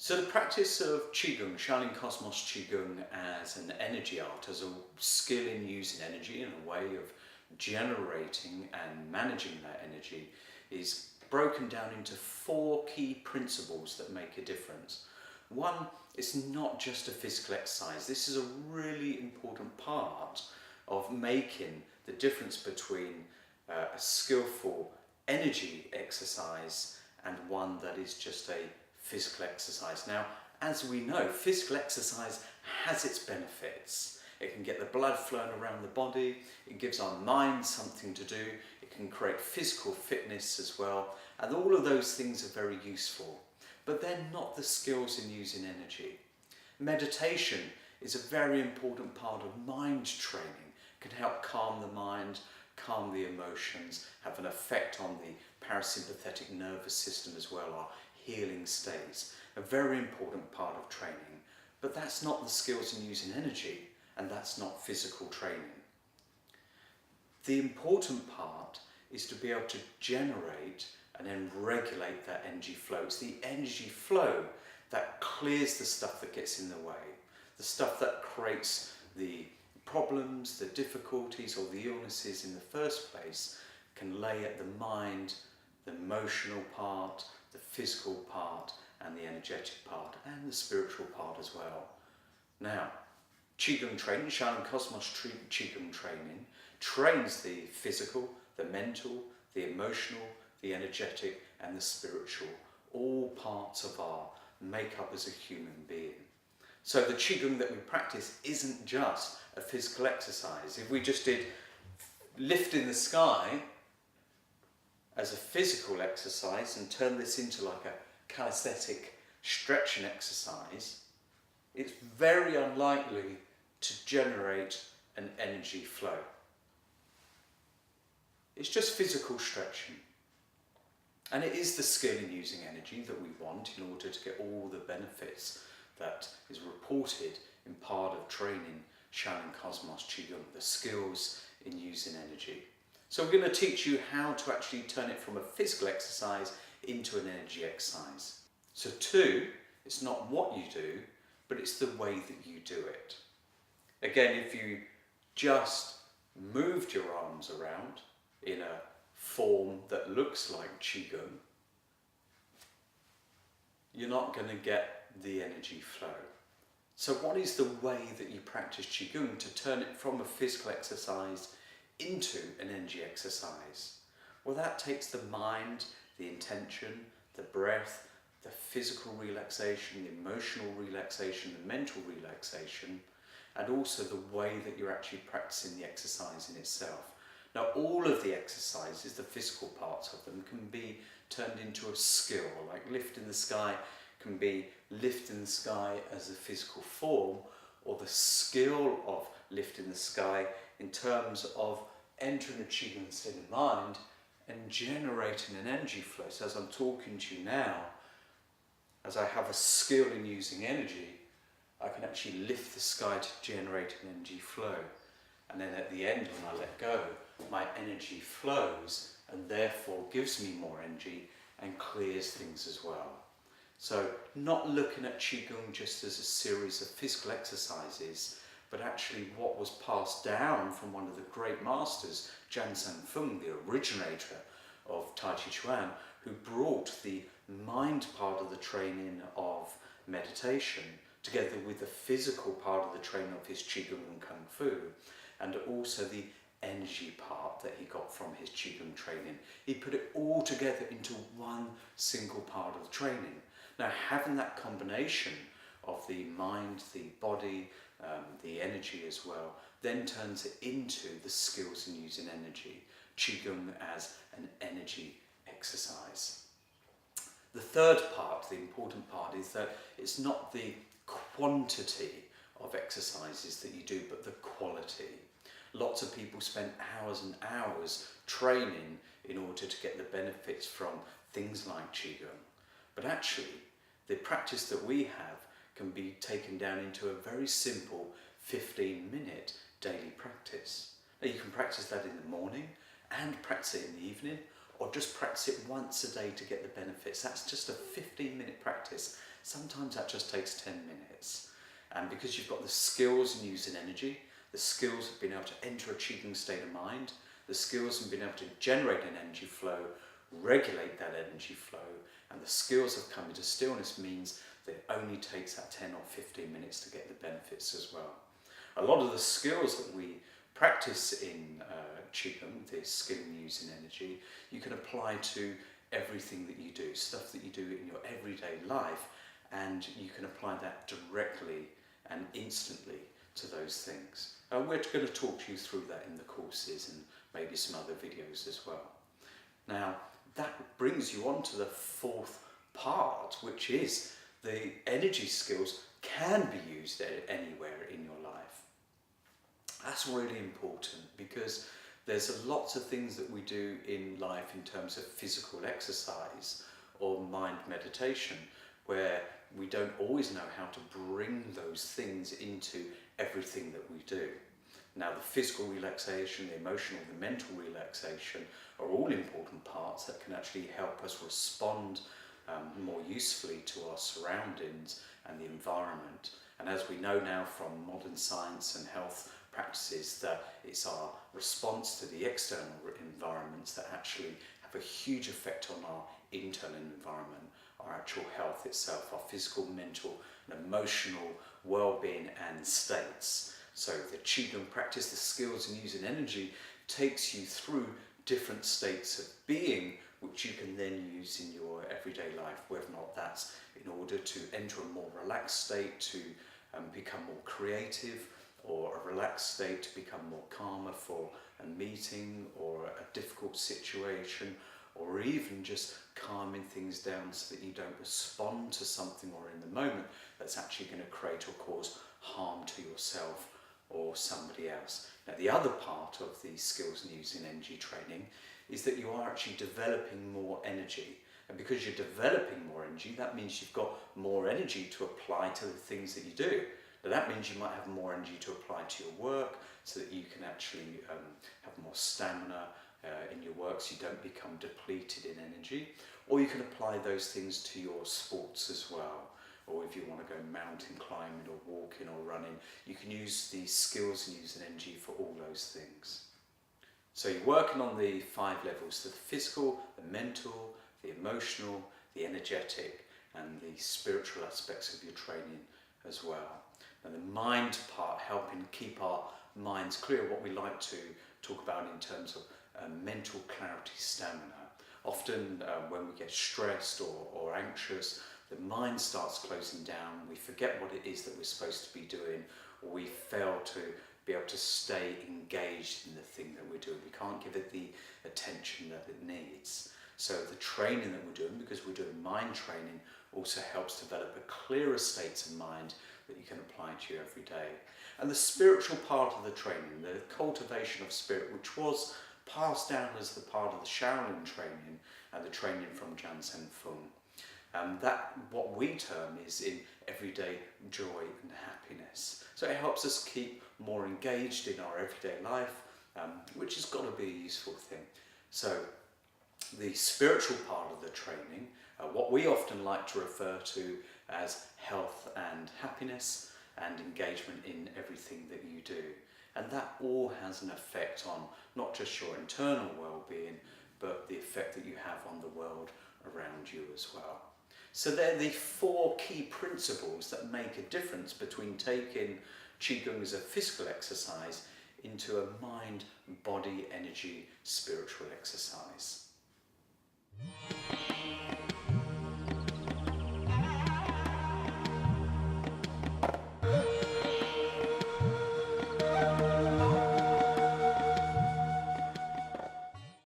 So the practice of Qigong, Shaolin Cosmos Qigong as an energy art, as a skill in using energy and a way of generating and managing that energy, is broken down into 4 key principles that make a difference. One, it's not just a physical exercise. This is a really important part of making the difference between a skillful energy exercise and one that is just a physical exercise. Now, as we know, physical exercise has its benefits. It can get the blood flowing around the body, it gives our mind something to do, it can create physical fitness as well, and all of those things are very useful. But they're not the skills in using energy. Meditation is a very important part of mind training. It can help calm the mind, calm the emotions, have an effect on the parasympathetic nervous system as well, our healing states. A very important part of training. But that's not the skills in using energy, and that's not physical training. The important part is to be able to generate and then regulate that energy flow. It's the energy flow that clears the stuff that gets in the way, the stuff that creates the problems, the difficulties or the illnesses in the first place can lay at the mind, the emotional part, the physical part and the energetic part and the spiritual part as well. Now, Qigong training, Shaolin Cosmos Qigong training, trains the physical, the mental, the emotional, the energetic and the spiritual, all parts of our makeup as a human being. So the Qigong that we practice isn't just a physical exercise. If we just did lift in the sky as a physical exercise and turn this into like a calisthenic stretching exercise, it's very unlikely to generate an energy flow. It's just physical stretching. And it is the skill in using energy that we want in order to get all the benefits that is reported in part of training Shaolin Cosmos Qigong, the skills in using energy. So we're going to teach you how to actually turn it from a physical exercise into an energy exercise. So 2, it's not what you do, but it's the way that you do it. Again, if you just moved your arms around in a form that looks like Qigong, you're not going to get the energy flow. So what is the way that you practice Qigong to turn it from a physical exercise into an energy exercise? Well, that takes the mind, the intention, the breath, the physical relaxation, the emotional relaxation, the mental relaxation, and also the way that you're actually practicing the exercise in itself. Now, all of the exercises, the physical parts of them, can be turned into a skill, like lift in the sky can be lift in the sky as a physical form, or the skill of lift in the sky in terms of entering a Qigong state of mind and generating an energy flow. So as I'm talking to you now, as I have a skill in using energy, I can actually lift the sky to generate an energy flow. And then at the end, when I let go, my energy flows and therefore gives me more energy and clears things as well. So not looking at Qigong just as a series of physical exercises, but actually what was passed down from one of the great masters, Jan Zhangfeng, the originator of Tai Chi Chuan, who brought the mind part of the training of meditation together with the physical part of the training of his Qigong and Kung Fu, and also the energy part that he got from his Qigong training. He put it all together into one single part of the training. Now, having that combination of the mind, the body, the energy as well, then turns it into the skills in using energy. Qigong as an energy exercise. The third part, the important part, is that it's not the quantity of exercises that you do, but the quality. Lots of people spend hours and hours training in order to get the benefits from things like Qigong. But actually, the practice that we have can be taken down into a very simple 15-minute daily practice. Now, you can practice that in the morning and practice it in the evening, or just practice it once a day to get the benefits. That's just a 15-minute practice. Sometimes that just takes 10 minutes. And because you've got the skills in using energy, the skills of being able to enter a Qigong state of mind, the skills in being able to generate an energy flow, regulate that energy flow, and the skills of coming to stillness means that it only takes that 10 or 15 minutes to get the benefits as well. A lot of the skills that we practice in Qigong, the skill in using energy, you can apply to everything that you do, stuff that you do in your everyday life, and you can apply that directly and instantly to those things. We're going to talk to you through that in the courses and maybe some other videos as well. Now, that brings you on to the fourth part, which is the energy skills can be used anywhere in your life. That's really important because there's lots of things that we do in life in terms of physical exercise or mind meditation where we don't always know how to bring those things into everything that we do. Now, the physical relaxation, the emotional, the mental relaxation are all important parts that can actually help us respond more usefully to our surroundings and the environment. And as we know now from modern science and health practices, that it's our response to the external environments that actually have a huge effect on our internal environment, our actual health itself, our physical, mental and emotional well-being and states. So the Qigong practice, the skills in using energy, takes you through different states of being which you can then use in your everyday life, whether or not that's in order to enter a more relaxed state, to become more creative, or a relaxed state to become more calmer for a meeting or a difficult situation, or even just calming things down so that you don't respond to something or in the moment that's actually going to create or cause harm to yourself or somebody else. Now, the other part of the skills in using energy training is that you are actually developing more energy. And because you're developing more energy, that means you've got more energy to apply to the things that you do. Now, that means you might have more energy to apply to your work so that you can actually have more stamina in your work so you don't become depleted in energy. Or you can apply those things to your sports as well. Or if you want to go mountain climbing or walking or running, you can use these skills and use an energy for all those things. So you're working on the 5 levels, the physical, the mental, the emotional, the energetic and the spiritual aspects of your training as well. And the mind part, helping keep our minds clear, what we like to talk about in terms of mental clarity, stamina. Often when we get stressed or anxious, the mind starts closing down, we forget what it is that we're supposed to be doing, or we fail to be able to stay engaged in the thing that we're doing. We can't give it the attention that it needs. So the training that we're doing, because we're doing mind training, also helps develop a clearer state of mind that you can apply to your everyday. And the spiritual part of the training, the cultivation of spirit, which was passed down as the part of the Shaolin training and the training from Jansen Fung. That what we term is in everyday joy and happiness. So it helps us keep more engaged in our everyday life, which has got to be a useful thing. So the spiritual part of the training, what we often like to refer to as health and happiness and engagement in everything that you do. And that all has an effect on not just your internal well-being, but the effect that you have on the world around you as well. So they're the 4 key principles that make a difference between taking Qigong as a physical exercise into a mind, body, energy, spiritual exercise.